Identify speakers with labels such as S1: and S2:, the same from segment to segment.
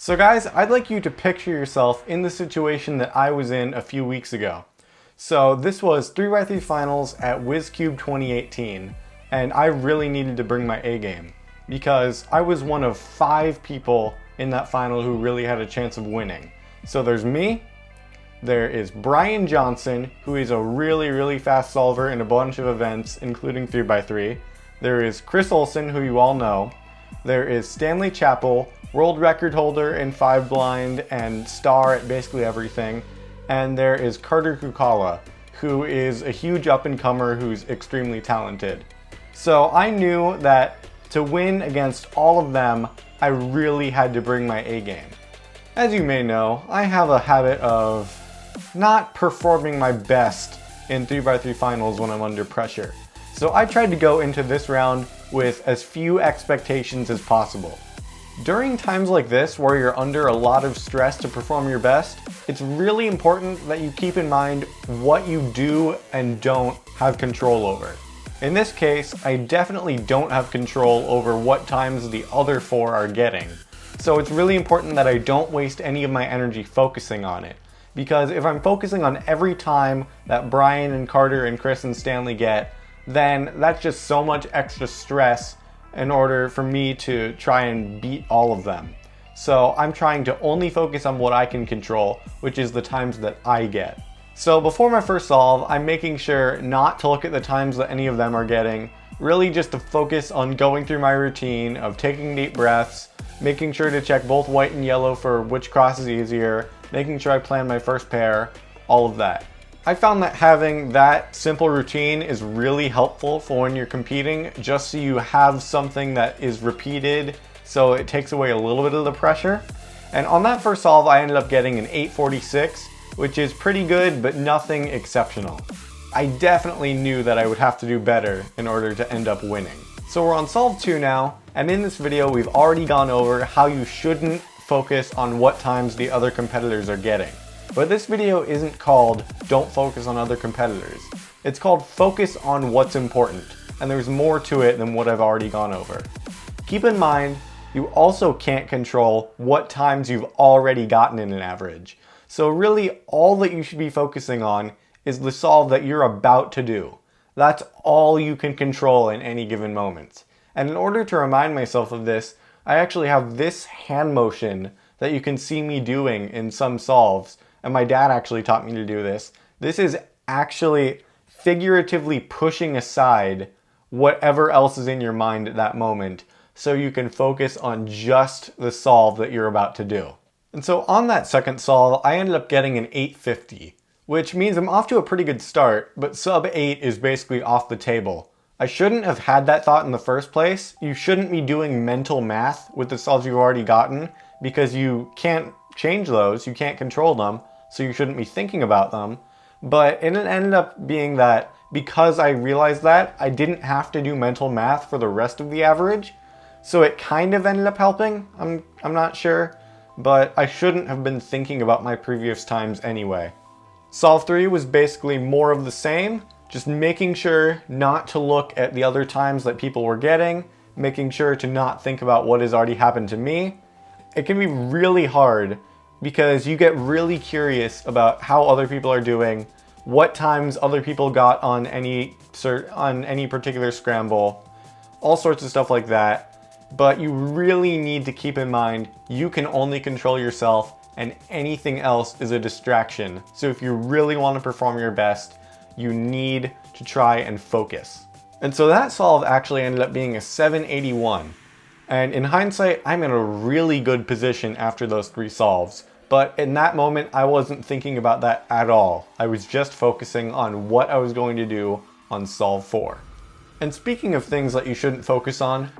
S1: So guys, I'd like you to picture yourself in the situation that I was in a few weeks ago. So this was 3x3 finals at WizCube 2018, and I really needed to bring my A game because I was one of 5 people in that final who really had a chance of winning. So there's me, there is Brian Johnson, who is a really fast solver in a bunch of events, including 3x3. There is Chris Olsen, who you all know. There is Stanley Chappell, world record holder in 5 blind and star at basically everything. And there is Carter Kukala, who is a huge up-and-comer who's extremely talented. So I knew that to win against all of them, I really had to bring my A game. As you may know, I have a habit of not performing my best in 3x3 finals when I'm under pressure. So I tried to go into this round with as few expectations as possible. During times like this, where you're under a lot of stress to perform your best, it's really important that you keep in mind what you do and don't have control over. In this case, I definitely don't have control over what times the other 4 are getting. So it's really important that I don't waste any of my energy focusing on it. Because if I'm focusing on every time that Brian and Carter and Chris and Stanley get, then that's just so much extra stress in order for me to try and beat all of them. So I'm trying to only focus on what I can control, which is the times that I get. So before my first solve, I'm making sure not to look at the times that any of them are getting, really just to focus on going through my routine of taking deep breaths, making sure to check both white and yellow for which cross is easier, making sure I plan my first pair, all of that. I found that having that simple routine is really helpful for when you're competing, just so you have something that is repeated, so it takes away a little bit of the pressure. And on that first solve, I ended up getting an 846, which is pretty good, but nothing exceptional. I definitely knew that I would have to do better in order to end up winning. So we're on solve 2 now, and in this video, we've already gone over how you shouldn't focus on what times the other competitors are getting. But this video isn't called Don't Focus on Other Competitors. It's called Focus on What's Important, and there's more to it than what I've already gone over. Keep in mind, you also can't control what times you've already gotten in an average. So really, all that you should be focusing on is the solve that you're about to do. That's all you can control in any given moment. And in order to remind myself of this, I actually have this hand motion that you can see me doing in some solves. And my dad actually taught me to do this. This is actually figuratively pushing aside whatever else is in your mind at that moment so you can focus on just the solve that you're about to do. And so on that second solve, I ended up getting an 850, which means I'm off to a pretty good start, but sub 8 is basically off the table. I shouldn't have had that thought in the first place. You shouldn't be doing mental math with the solves you've already gotten because you can't change those, you can't control them. So you shouldn't be thinking about them. But it ended up being that because I realized that, I didn't have to do mental math for the rest of the average. So it kind of ended up helping, I'm not sure. But I shouldn't have been thinking about my previous times anyway. Solve 3 was basically more of the same, just making sure not to look at the other times that people were getting, making sure to not think about what has already happened to me. It can be really hard because you get really curious about how other people are doing, what times other people got on any particular scramble, all sorts of stuff like that. But you really need to keep in mind you can only control yourself and anything else is a distraction. So if you really want to perform your best, you need to try and focus. And so that solve actually ended up being a 781. And in hindsight, I'm in a really good position after those 3 solves. But in that moment, I wasn't thinking about that at all. I was just focusing on what I was going to do on solve 4. And speaking of things that you shouldn't focus on,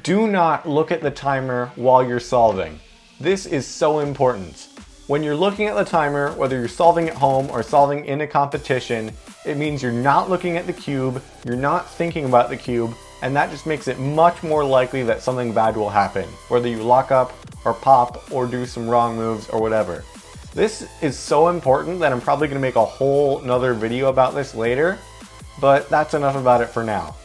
S1: do not look at the timer while you're solving. This is so important. When you're looking at the timer, whether you're solving at home or solving in a competition, it means you're not looking at the cube, you're not thinking about the cube, and that just makes it much more likely that something bad will happen, whether you lock up or pop or do some wrong moves or whatever. This is so important that I'm probably going to make a whole nother video about this later, but that's enough about it for now.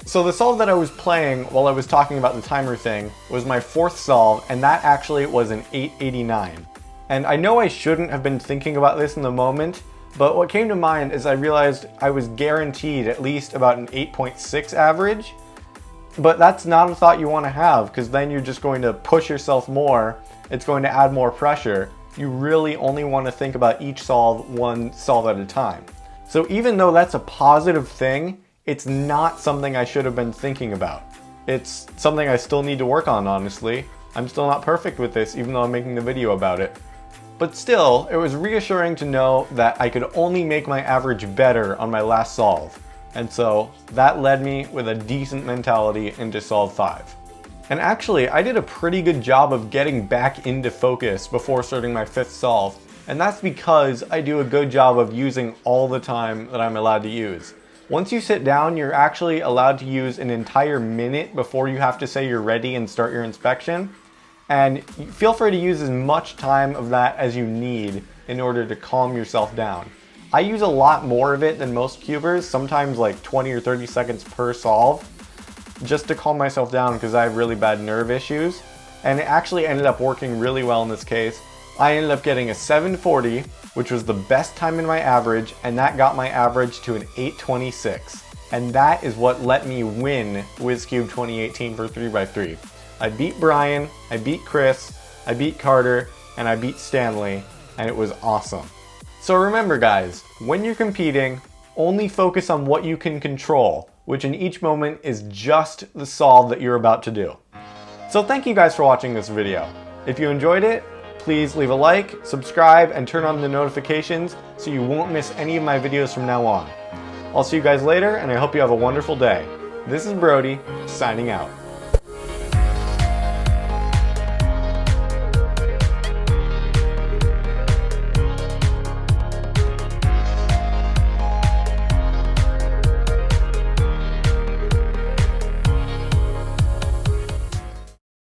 S1: So the solve that I was playing while I was talking about the timer thing was my 4th solve, and that actually was an 889. And I know I shouldn't have been thinking about this in the moment, but what came to mind is I realized I was guaranteed at least about an 8.6 average. But that's not a thought you want to have, because then you're just going to push yourself more. It's going to add more pressure. You really only want to think about each solve one solve at a time. So even though that's a positive thing, it's not something I should have been thinking about. It's something I still need to work on, honestly. I'm still not perfect with this, even though I'm making the video about it. But still, it was reassuring to know that I could only make my average better on my last solve. And so that led me with a decent mentality into solve 5. And actually, I did a pretty good job of getting back into focus before starting my 5th solve. And that's because I do a good job of using all the time that I'm allowed to use. Once you sit down, you're actually allowed to use an entire minute before you have to say you're ready and start your inspection. And feel free to use as much time of that as you need in order to calm yourself down. I use a lot more of it than most cubers, sometimes like 20 or 30 seconds per solve, just to calm myself down because I have really bad nerve issues. And it actually ended up working really well in this case. I ended up getting a 740, which was the best time in my average, and that got my average to an 826. And that is what let me win WizCube 2018 for 3x3. I beat Brian, I beat Chris, I beat Carter, and I beat Stanley, and it was awesome. So remember guys, when you're competing, only focus on what you can control, which in each moment is just the solve that you're about to do. So thank you guys for watching this video. If you enjoyed it, please leave a like, subscribe, and turn on the notifications so you won't miss any of my videos from now on. I'll see you guys later, and I hope you have a wonderful day. This is Brody, signing out.